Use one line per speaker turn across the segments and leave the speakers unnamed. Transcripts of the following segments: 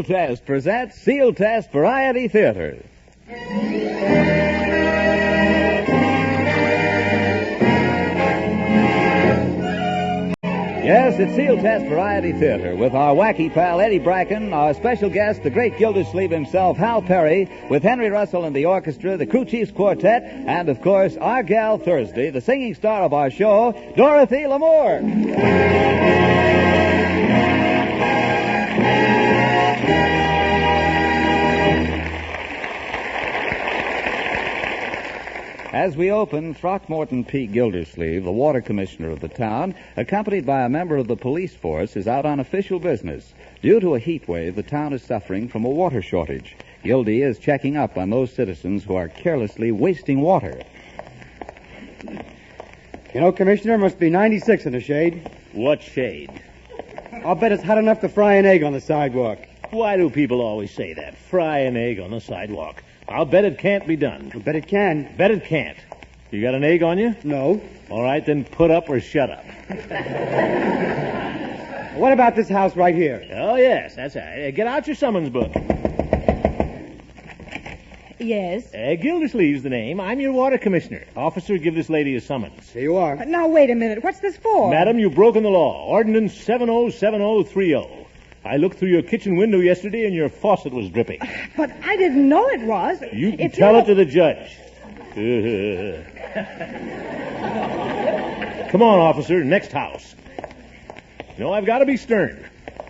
Sealtest presents Sealtest Variety Theater. Yes, it's Sealtest Variety Theater with our wacky pal Eddie Bracken, our special guest, the Great Gildersleeve himself, Hal Perry, with Henry Russell and the orchestra, the Crew Chiefs Quartet, and, of course, our gal Thursday, the singing star of our show, Dorothy Lamour. As we open, Throckmorton P. Gildersleeve, the water commissioner of the town, accompanied by a member of the police force, is out on official business. Due to a heat wave, the town is suffering from a water shortage. Gildy is checking up on those citizens who are carelessly wasting water.
You know, Commissioner, it must be 96 in the shade.
What shade?
I'll bet it's hot enough to fry an egg on the sidewalk.
Why do people always say that? Fry an egg on the sidewalk. I'll bet it can't be done.
I bet it can.
Bet it can't. You got an egg on you?
No.
All right, then put up or shut up.
What about this house right here?
Oh, yes, that's right. Get out your summons book.
Yes?
Gildersleeve's the name. I'm your water commissioner. Officer, give this lady a summons.
Here you are.
Now, wait a minute. What's this for?
Madam, you've broken the law. Ordinance 707030. I looked through your kitchen window yesterday and your faucet was dripping.
But I didn't know it was.
You can tell it to the judge. Come on, officer. Next house. No, I've got to be stern.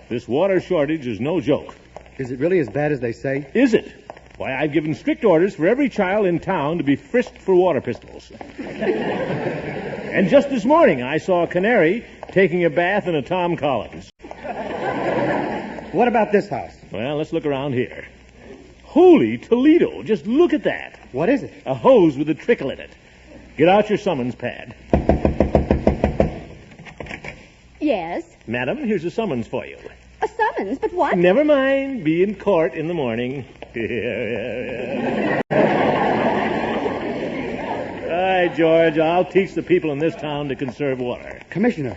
This water shortage is no joke.
Is it really as bad as they say?
Is it? Why, I've given strict orders for every child in town to be frisked for water pistols. And just this morning, I saw a canary taking a bath in a Tom Collins.
What about this house?
Well, let's look around here. Holy Toledo, just look at that.
What is it?
A hose with a trickle in it. Get out your summons pad.
Yes?
Madam, here's a summons for you.
A summons? But what?
Never mind. Be in court in the morning. All right, George, I'll teach the people in this town to conserve water.
Commissioner,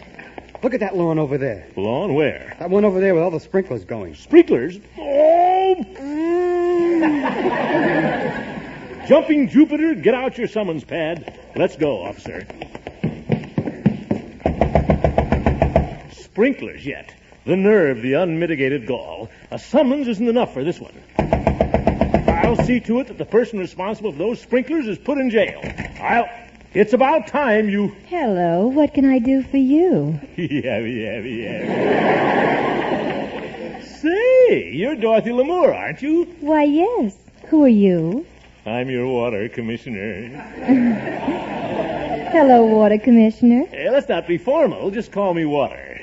look at that lawn over there.
Lawn where?
That one over there with all the sprinklers going.
Sprinklers? Oh! Jumping Jupiter, get out your summons pad. Let's go, officer. Sprinklers yet. The nerve, the unmitigated gall. A summons isn't enough for this one. I'll see to it that the person responsible for those sprinklers is put in jail. It's about time you...
Hello, what can I do for you?
Yeah. Say, you're Dorothy Lamour, aren't you?
Why, yes. Who are you?
I'm your water commissioner.
Hello, Water Commissioner.
Hey, let's not be formal. Just call me Water.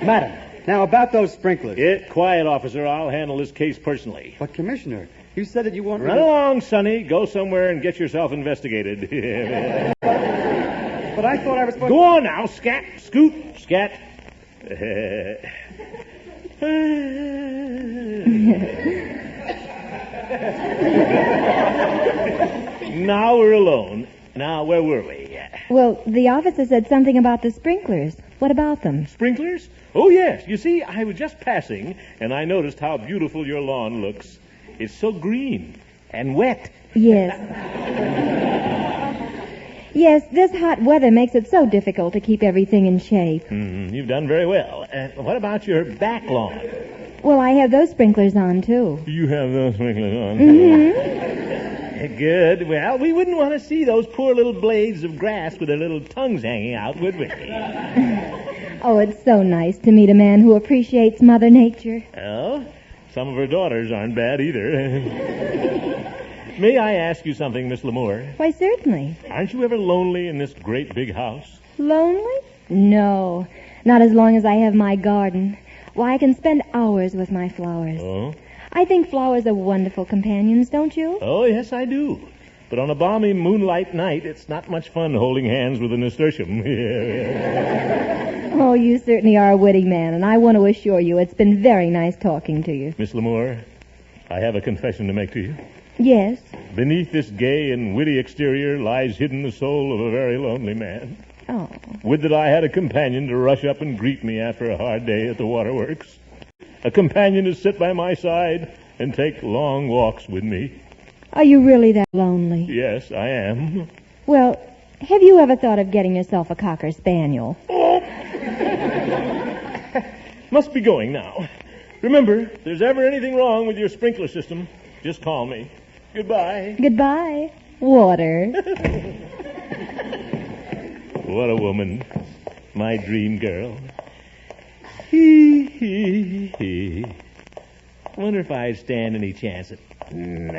Madam, now about those sprinklers.
Get quiet, officer. I'll handle this case personally.
But, Commissioner, you said that you wanted
Run along, Sonny. Go somewhere and get yourself investigated.
But I thought I was supposed
Go on now. Scat, scoot, scat. Now we're alone. Now, where were we?
Well, the officer said something about the sprinklers. What about them?
Sprinklers? Oh, yes. You see, I was just passing, and I noticed how beautiful your lawn looks. It's so green and wet.
Yes. Yes, this hot weather makes it so difficult to keep everything in shape.
You've done very well. What about your back lawn?
Well, I have those sprinklers on, too.
You have those sprinklers on?
Mm-hmm.
Good. Well, we wouldn't want to see those poor little blades of grass with their little tongues hanging out, would we?
Oh, it's so nice to meet a man who appreciates Mother Nature.
Well, some of her daughters aren't bad either. May I ask you something, Miss Lamour?
Why, certainly.
Aren't you ever lonely in this great big house?
Lonely? No, not as long as I have my garden. Why, I can spend hours with my flowers.
Oh?
I think flowers are wonderful companions, don't you?
Oh, yes, I do. But on a balmy moonlight night, it's not much fun holding hands with a nasturtium.
Oh, you certainly are a witty man, and I want to assure you it's been very nice talking to you.
Miss Lamour, I have a confession to make to you.
Yes?
Beneath this gay and witty exterior lies hidden the soul of a very lonely man.
Oh.
Would that I had a companion to rush up and greet me after a hard day at the waterworks. a companion to sit by my side and take long walks with me.
Are you really that lonely?
Yes, I am.
Well, have you ever thought of getting yourself a Cocker Spaniel?
Oh! Must be going now. Remember, if there's ever anything wrong with your sprinkler system, just call me. Goodbye.
Goodbye, Water.
What a woman. My dream girl. Hee, hee, hee. Wonder if I'd stand any chance at... No.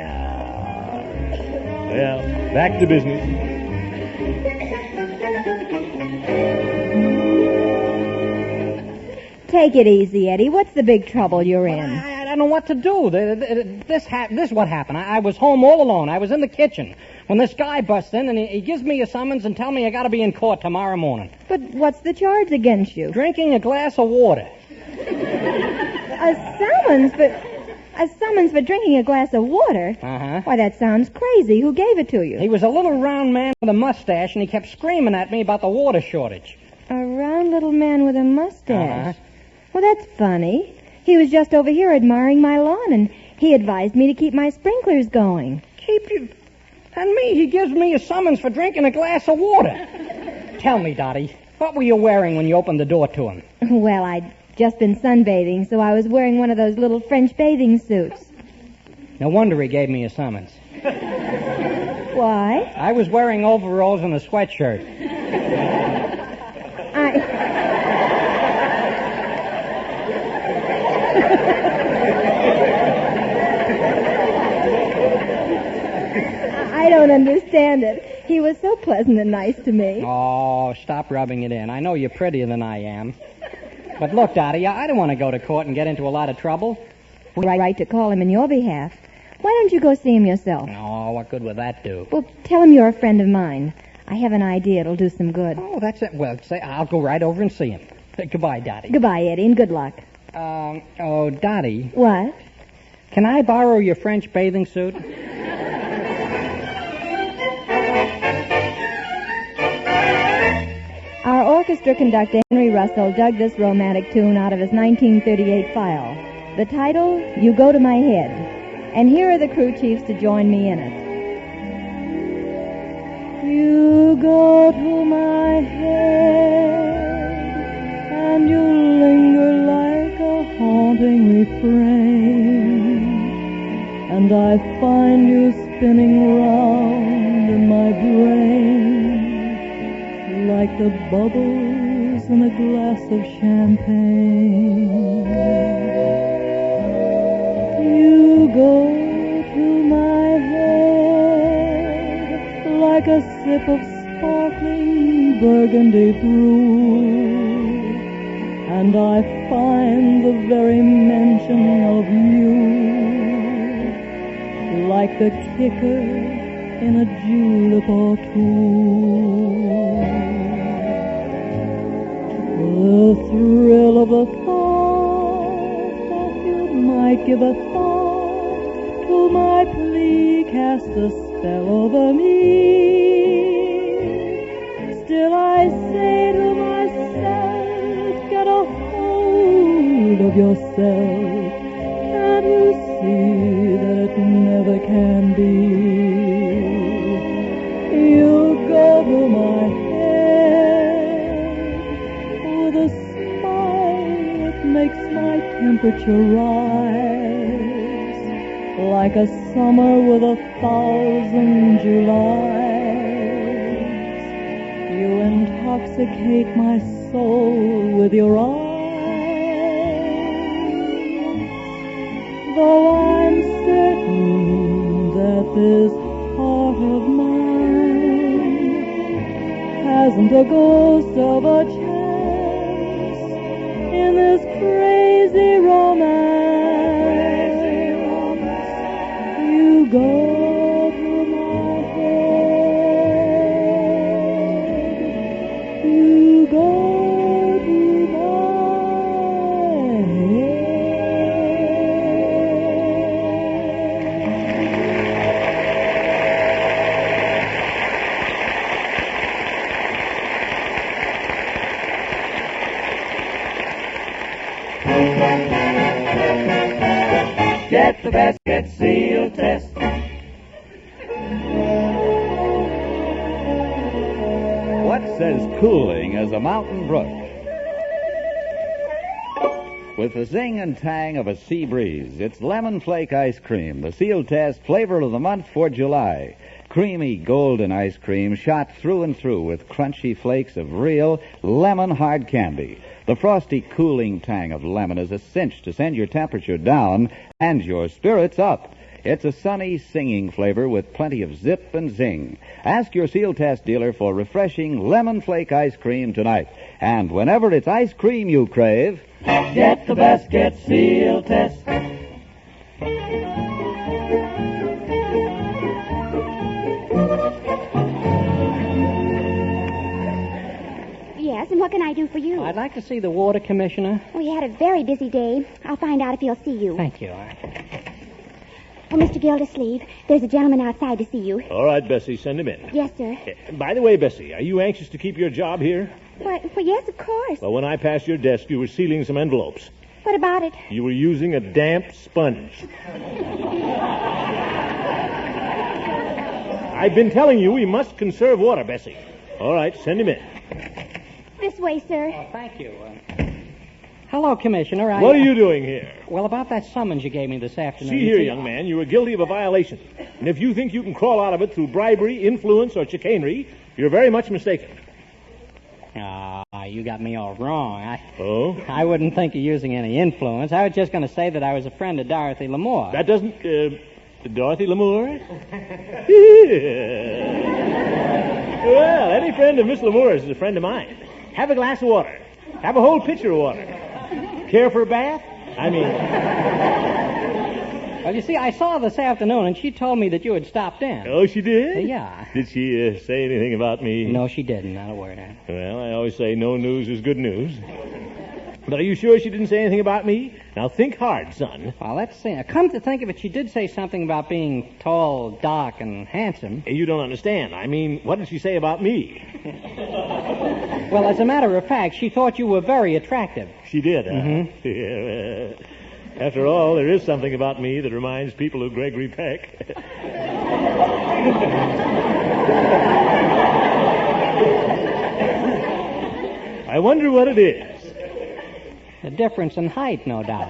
Well, back to business.
Take it easy, Eddie. What's the big trouble you're in?
I don't know what to do. This what happened. I was home all alone. I was in the kitchen when this guy busts in, and he gives me a summons and tells me I got to be in court tomorrow morning.
But what's the charge against you?
Drinking a glass of water.
A summons for drinking a glass of water?
Uh-huh.
Why, that sounds crazy. Who gave it to you?
He was a little round man with a mustache, and he kept screaming at me about the water shortage.
A round little man with a mustache.
Uh-huh.
Well, that's funny. He was just over here admiring my lawn, and he advised me to keep my sprinklers going.
Keep you... And me, he gives me a summons for drinking a glass of water. Tell me, Dottie, what were you wearing when you opened the door to him?
Well, I'd just been sunbathing, so I was wearing one of those little French bathing suits.
No wonder he gave me a summons.
Why?
I was wearing overalls and a sweatshirt.
I don't understand it. He was so pleasant and nice to me.
Oh, stop rubbing it in. I know you're prettier than I am. But look, Dottie, I don't want to go to court and get into a lot of trouble.
Right to call him in your behalf. Why don't you go see him yourself?
Oh, what good would that do?
Well, tell him you're a friend of mine. I have an idea it'll do some good.
Oh, that's it. Well, say I'll go right over and see him. Goodbye, Dottie.
Goodbye, Eddie, and good luck.
Dottie.
What?
Can I borrow your French bathing suit?
Our orchestra conductor, Henry Russell, dug this romantic tune out of his 1938 file. The title, You Go to My Head. And here are the crew chiefs to join me in it. You go to my head, and you linger like a haunting refrain, and I find you spinning round in my brain, like the bubbles in a glass of champagne. You go to my head like a sip of sparkling burgundy brew, and I find the very mention of you like the kicker in a julep or two. The thrill of the thought that you might give a thought to my plea cast a spell over me. Still I say to myself, get a hold of yourself. Can't you see that it never can be? You go to my makes my temperature rise like a summer with 1,000 Julys. You intoxicate my soul with your eyes, though I'm certain that this heart of mine hasn't a ghost of a chance in this crazy romance. You go to my head. You go to my head.
Get the best, get Sealtest. What's as cooling as a mountain brook? With the zing and tang of a sea breeze, it's lemon flake ice cream, the Sealtest flavor of the month for July. Creamy golden ice cream shot through and through with crunchy flakes of real lemon hard candy. The frosty cooling tang of lemon is a cinch to send your temperature down and your spirits up. It's a sunny, singing flavor with plenty of zip and zing. Ask your Sealtest dealer for refreshing lemon flake ice cream tonight. And whenever it's ice cream you crave, get the best, get Sealtest.
Yes, and what can I do for you?
I'd like to see the water commissioner.
We had a very busy day. I'll find out if he'll see you.
Thank you.
Oh, Mr. Gildersleeve, there's a gentleman outside to see you.
All right, Bessie, send him in.
Yes, sir.
By the way, Bessie, are you anxious to keep your job here?
Well, yes, of course.
Well, when I passed your desk, you were sealing some envelopes.
What about it?
You were using a damp sponge. I've been telling you we must conserve water, Bessie. All right, send him in.
This way, sir.
Oh, thank you. Hello, Commissioner.
What are you doing here?
Well, about that summons you gave me this afternoon.
See here, young man, you were guilty of a violation. And if you think you can crawl out of it through bribery, influence, or chicanery, you're very much mistaken.
You got me all wrong.
Oh?
I wouldn't think of using any influence. I was just going to say that I was a friend of Dorothy Lamour.
That doesn't, Dorothy Lamour? Well, any friend of Miss Lamour's is a friend of mine. Have a glass of water. Have a whole pitcher of water. Care for a bath? I mean...
Well, you see, I saw her this afternoon, and she told me that you had stopped in.
Oh, she did?
Yeah.
Did she say anything about me?
No, she didn't. Not a word.
Well, I always say no news is good news. But are you sure she didn't say anything about me? Now, think hard, son.
Well, let's see. Now, come to think of it, she did say something about being tall, dark, and handsome.
You don't understand. I mean, what did she say about me?
Well, as a matter of fact, she thought you were very attractive.
She did, huh?
Mm-hmm.
Yeah, after all, there is something about me that reminds people of Gregory Peck. I wonder what it is.
The difference in height, no doubt.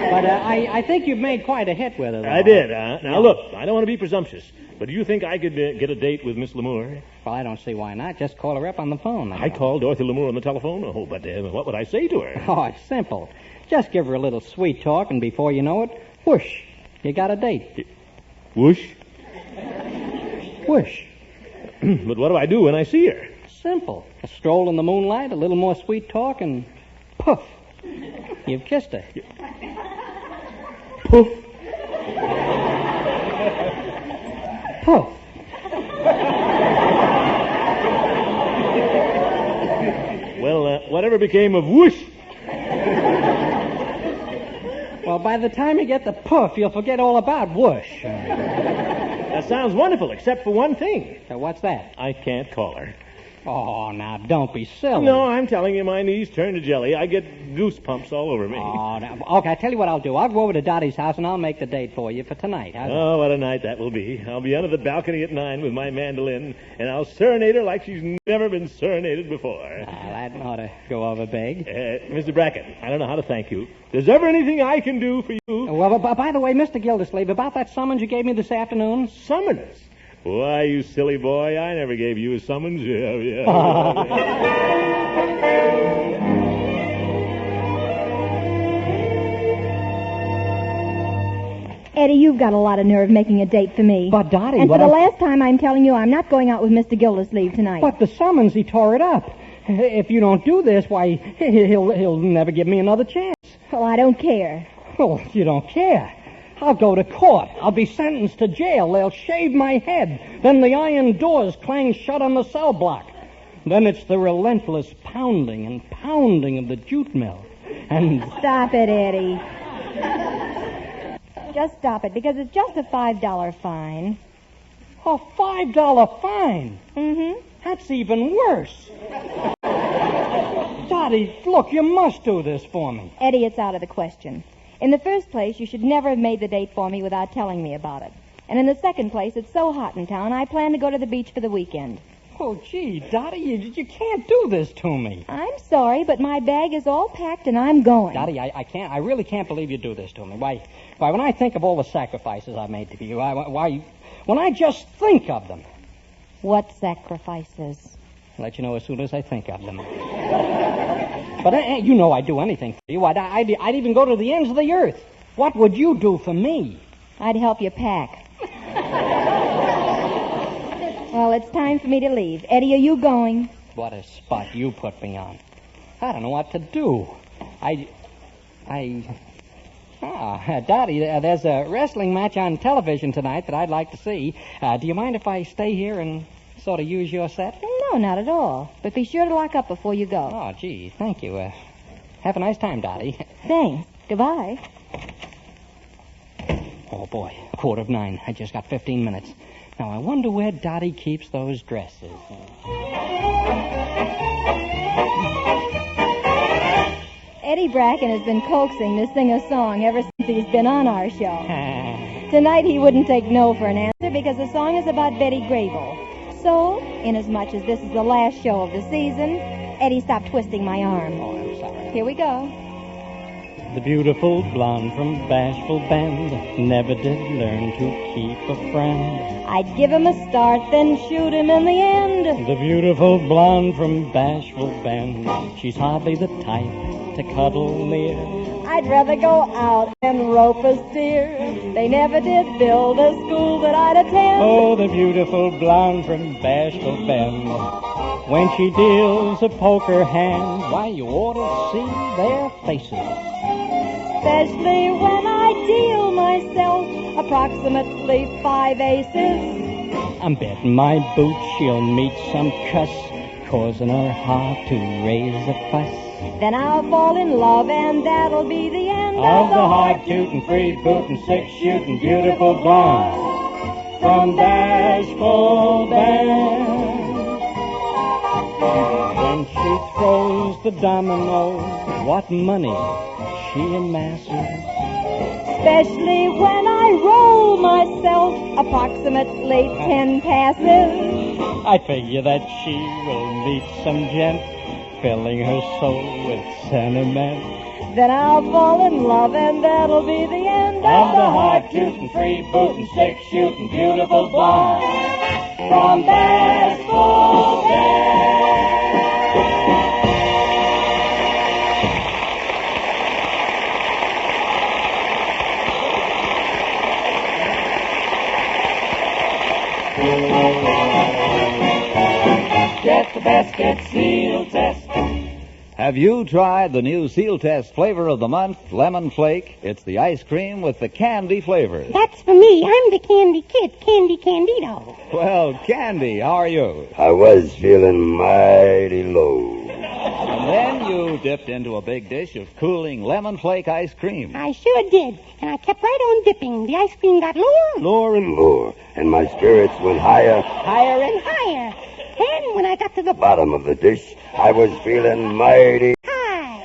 But I think you've made quite a hit with her, though.
I did, huh? Now, look, I don't want to be presumptuous, but do you think I could get a date with Miss Lamour?
Well, I don't see why not. Just call her up on the phone.
I called Dorothy Lamour on the telephone? Oh, but what would I say to her?
Oh, it's simple. Just give her a little sweet talk, and before you know it, whoosh, you got a date.
Whoosh?
Whoosh.
But what do I do when I see her?
Simple. A stroll in the moonlight, a little more sweet talk, and poof, you've kissed her.
Poof.
Poof.
Well, whatever became of whoosh?
Well, by the time you get the poof, you'll forget all about whoosh.
That sounds wonderful, except for one thing.
So what's that?
I can't call her.
Oh, now, don't be silly.
No, I'm telling you, my knees turn to jelly. I get goose pumps all over me.
Oh, now, okay, I tell you what I'll do. I'll go over to Dottie's house, and I'll make the date for you for tonight.
Oh, what a night that will be. I'll be under the balcony at 9 with my mandolin, and I'll serenade her like she's never been serenaded before.
That ought to go over big.
Mr. Brackett, I don't know how to thank you. Is there ever anything I can do for you?
Well, by the way, Mr. Gildersleeve, about that summons you gave me this afternoon?
Summons? Why, you silly boy, I never gave you a summons.
Eddie, you've got a lot of nerve making a date for me.
But, Dottie,
and for the last time, I'm telling you I'm not going out with Mr. Gildersleeve tonight.
But the summons, he tore it up. If you don't do this, why, he'll never give me another chance.
Well, I don't care.
Well, you don't care. I'll go to court. I'll be sentenced to jail. They'll shave my head. Then the iron doors clang shut on the cell block. Then it's the relentless pounding and pounding of the jute mill. And...
Stop it, Eddie. Just stop it, because it's just a $5 fine.
A $5 fine?
Mm-hmm.
That's even worse. Dottie, look, you must do this for me.
Eddie, it's out of the question. In the first place, you should never have made the date for me without telling me about it. And in the second place, it's so hot in town, I plan to go to the beach for the weekend.
Oh, gee, Dottie, you can't do this to me.
I'm sorry, but my bag is all packed and I'm going.
Dottie, I really can't believe you do this to me. Why, when I think of all the sacrifices I've made to you, when I just think of them.
What sacrifices?
I'll let you know as soon as I think of them. But you know I'd do anything for you. I'd even go to the ends of the earth. What would you do for me?
I'd help you pack. Well, it's time for me to leave. Eddie, are you going?
What a spot you put me on. I don't know what to do. Dottie, there's a wrestling match on television tonight that I'd like to see. Do you mind if I stay here and sort of use your set?
No, not at all. But be sure to lock up before you go.
Oh, gee, thank you. Have a nice time, Dottie.
Thanks. Goodbye.
Oh, boy, 9:15. I just got 15 minutes. Now, I wonder where Dottie keeps those dresses.
Eddie Bracken has been coaxing to sing a song ever since he's been on our show. Tonight he wouldn't take no for an answer because the song is about Betty Grable. So, inasmuch as this is the last show of the season, Eddie, stop twisting my arm.
Oh, I'm sorry.
Here we go.
The beautiful blonde from Bashful Bend never did learn to keep a friend.
I'd give him a start, then shoot him in the end.
The beautiful blonde from Bashful Bend, she's hardly the type to cuddle near.
I'd rather go out and rope a steer. They never did build a school that I'd attend.
Oh, the beautiful blonde from Bashful Bend, when she deals a poker hand, why, you ought to see their faces.
Especially when I deal myself approximately 5 aces.
I'm betting my boots she'll meet some cuss, causing her heart to raise a fuss.
Then I'll fall in love and that'll be the end
Of the hard-tootin', free-bootin', six-shootin', beautiful blonde from Bashful Bend. When she throws the dominoes, what money she amasses.
Especially when I roll myself approximately 10 passes.
I figure that she will meet some gent, filling her soul with sentiment.
Then I'll fall in love and that'll be the end
Of the hard-tootin', free-bootin', six-shootin', beautiful blonde from Bashful Bend. Get the best, get Sealtest.
Have you tried the new Sealtest flavor of the month, Lemon Flake? It's the ice cream with the candy flavor.
That's for me. I'm the candy kid, Candy Candido.
Well, Candy, how are you?
I was feeling mighty low.
And then you dipped into a big dish of cooling lemon flake ice cream.
I sure did. And I kept right on dipping. The ice cream got lower,
Lower and lower, and my spirits went higher.
higher and higher. Then when I got to the
Bottom of the dish, I was feeling mighty.
high,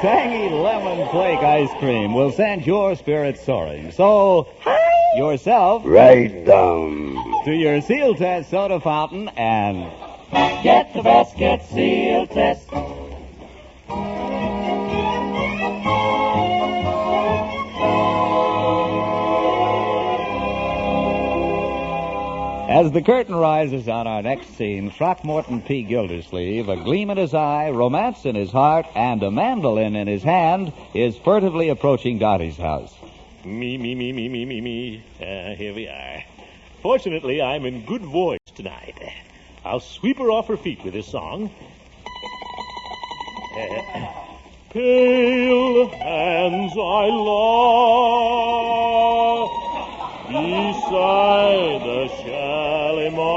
Tangy lemon flake ice cream will send your spirits soaring. So, yourself
Right down.
to your Sealtest soda fountain and
Get the best, get Sealtest.
as the curtain rises on our next scene, Throckmorton P. Gildersleeve, a gleam in his eye, romance in his heart, and a mandolin in his hand, is furtively approaching Dottie's house.
Me. Here we are. Fortunately, I'm in good voice tonight. I'll sweep her off her feet with this song. Pale hands I love beside the Shalimar.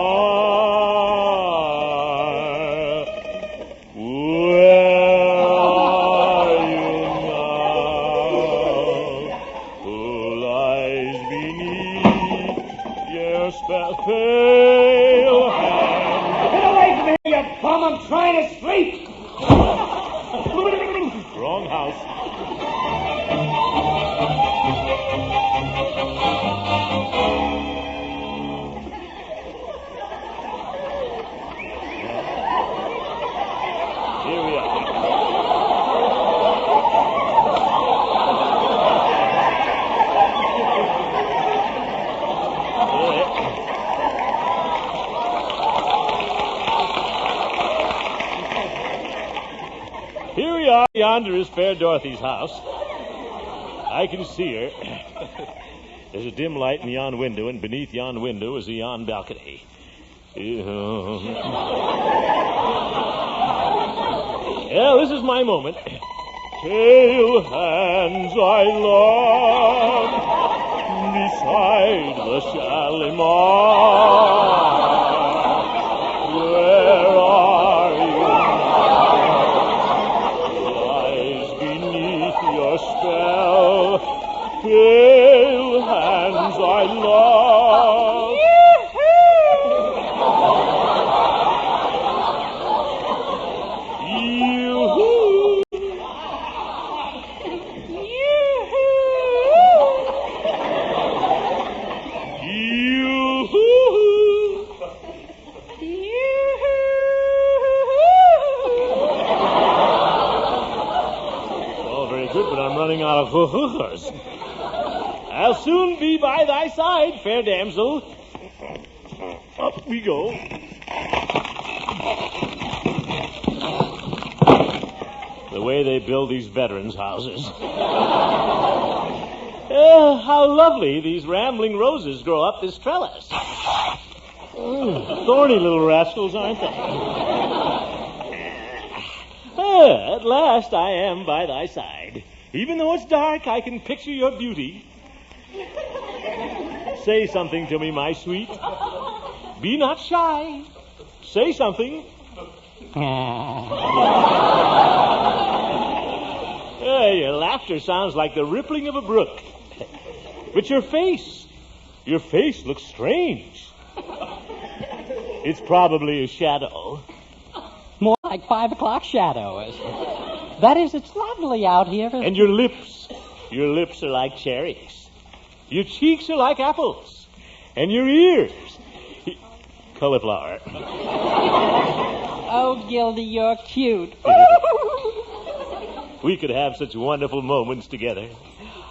Where are you now? Who lies beneath your pale hands?
Get away from here, you bum! I'm trying to sleep!
Wait! Wrong house. Here we are. Here we are. Yonder is fair Dorothy's house. I can see her. There's a dim light in yon window, and beneath yon window is a yon balcony. Well, this is my moment. Pale hands I love beside the Shalimar. Where are you now? Lies beneath your spell. Pale hands I love. Out of hoo-hoos. I'll soon be by thy side, fair damsel. Up we go. The way they build these veterans' houses. How lovely these rambling roses grow up this trellis. Thorny little rascals, aren't they? At last I am by thy side. Even though it's dark, I can picture your beauty. Say something to me, my sweet. Be not shy. Say something. Your laughter sounds like the rippling of a brook. But your face looks strange. It's probably a shadow.
More like 5 o'clock shadows. That is, it's lovely out here.
And your lips are like cherries. Your cheeks are like apples. And your ears, cauliflower.
Oh, Gildy, you're cute.
We could have such wonderful moments together.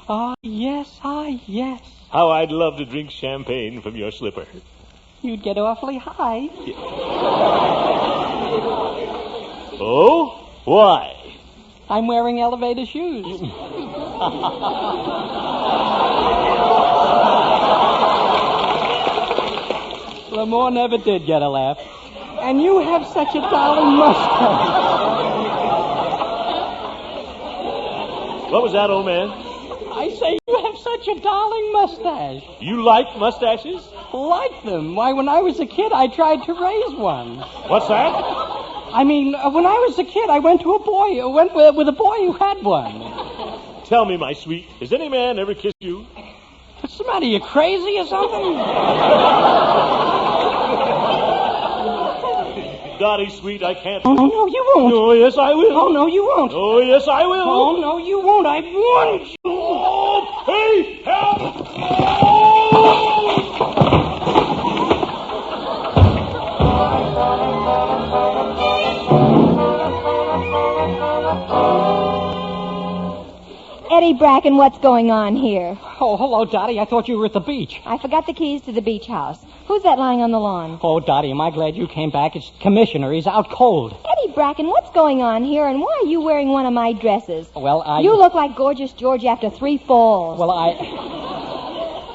Oh, yes, yes.
How I'd love to drink champagne from your slipper.
You'd get awfully high.
Oh? Why?
I'm wearing elevator shoes. Lamore never did get a laugh. And you have such a darling mustache.
What was that, old man?
I say you have such a darling mustache.
You like mustaches?
Like them? Why, when I was a kid, I tried to raise one.
What's that?
I mean, when I was a kid, I went with a boy who had one.
Tell me, my sweet, has any man ever kissed you?
What's the matter, you crazy or something?
Dottie, sweet, I can't...
Oh, no, you won't.
Oh, yes, I will.
Oh, no, you won't.
Oh, yes, I will.
Oh, no, you won't. I warned you.
Oh, hey, help!
Eddie Bracken, what's going on here?
Oh, hello, Dottie. I thought you were at the beach.
I forgot the keys to the beach house. Who's that lying on the lawn?
Oh, Dottie, am I glad you came back. It's Commissioner. He's out cold.
Eddie Bracken, what's going on here, and why are you wearing one of my dresses?
Well,
You look like Gorgeous George after 3 falls.
Well,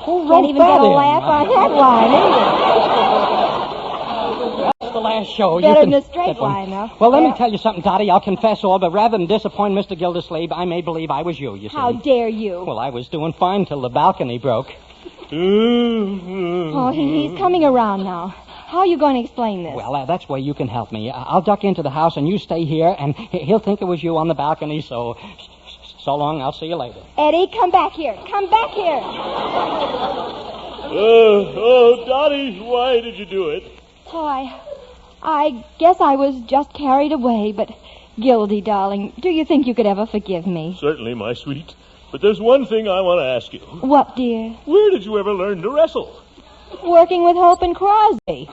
Who
Can't even get a laugh on that line, either.
That's the last show.
Better than a straight line, though.
Well, let me tell you something, Dottie. I'll confess all, but rather than disappoint Mr. Gildersleeve, I may believe I was you see.
How dare you?
Well, I was doing fine till the balcony broke.
Oh, he's coming around now. How are you going to explain this?
Well, that's where you can help me. I'll duck into the house, and you stay here, and he'll think it was you on the balcony, so long. I'll see you later.
Eddie, come back here. Come back here.
Oh, Dottie, why did you do it?
Oh, I guess I was just carried away, but Gildy, darling, do you think you could ever forgive me?
Certainly, my sweet. But there's one thing I want to ask you.
What, dear?
Where did you ever learn to wrestle?
Working with Hope and Crosby.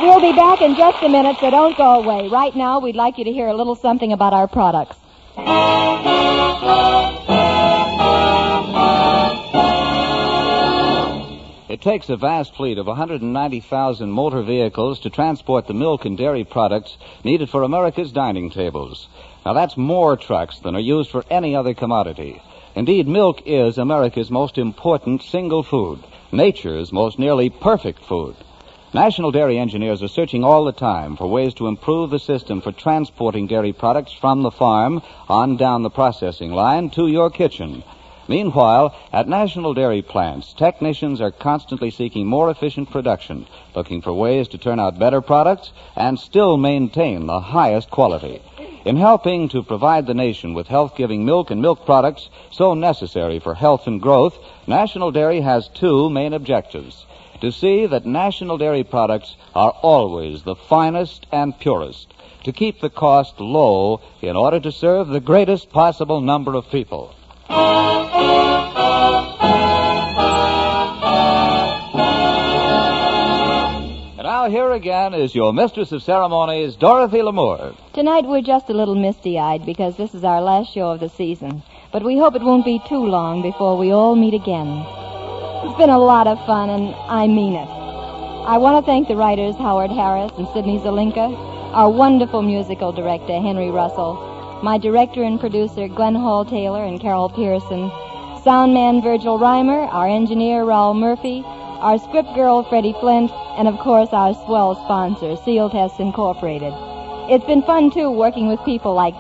We'll be back in just a minute, so don't go away. Right now, we'd like you to hear a little something about our products.
It takes a vast fleet of 190,000 motor vehicles to transport the milk and dairy products needed for America's dining tables. Now, that's more trucks than are used for any other commodity. Indeed, milk is America's most important single food, nature's most nearly perfect food. National dairy engineers are searching all the time for ways to improve the system for transporting dairy products from the farm on down the processing line to your kitchen. Meanwhile, at national dairy plants, technicians are constantly seeking more efficient production, looking for ways to turn out better products and still maintain the highest quality. In helping to provide the nation with health-giving milk and milk products so necessary for health and growth, National Dairy has two main objectives: to see that national dairy products are always the finest and purest, to keep the cost low in order to serve the greatest possible number of people. And now here again is your mistress of ceremonies, Dorothy Lamour.
Tonight we're just a little misty-eyed because this is our last show of the season. But we hope it won't be too long before we all meet again. It's been a lot of fun, and I mean it. I want to thank the writers Howard Harris and Sidney Zelinka, our wonderful musical director Henry Russell, my director and producer Glenn Hall Taylor and Carol Pearson, sound man Virgil Reimer, our engineer Raoul Murphy, our script girl Freddie Flint, and of course our swell sponsor, Sealtest Incorporated. It's been fun, too, working with people like,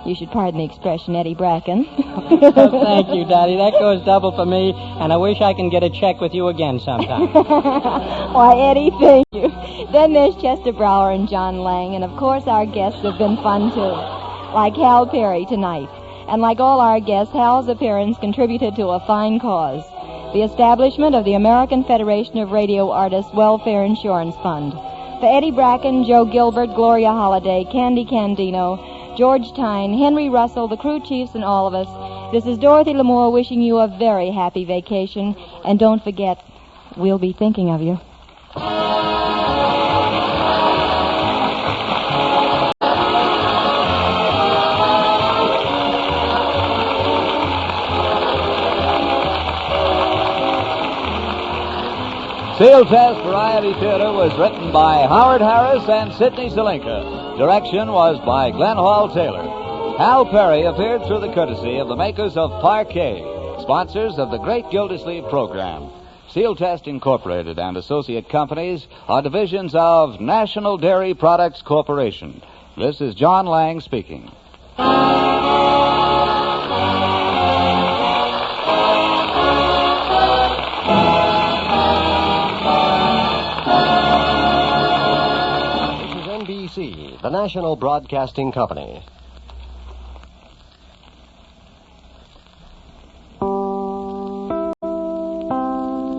you should pardon the expression, Eddie Bracken.
Thank you, Daddy. That goes double for me, and I wish I can get a check with you again sometime.
Why, Eddie, thank you. Then there's Chester Brower and John Lang, and of course our guests have been fun, too, like Hal Perry tonight. And like all our guests, Hal's appearance contributed to a fine cause, the establishment of the American Federation of Radio Artists Welfare Insurance Fund. For Eddie Bracken, Joe Gilbert, Gloria Holliday, Candy Candino, George Tyne, Henry Russell, the crew chiefs, and all of us, this is Dorothy Lamour wishing you a very happy vacation. And don't forget, we'll be thinking of you.
Sealtest Variety Theater was written by Howard Harris and Sidney Zelinka. Direction was by Glenn Hall Taylor. Hal Perry appeared through the courtesy of the makers of Parquet, sponsors of the Great Gildersleeve program. Sealtest Incorporated and associate companies are divisions of National Dairy Products Corporation. This is John Lang speaking.
The National Broadcasting Company.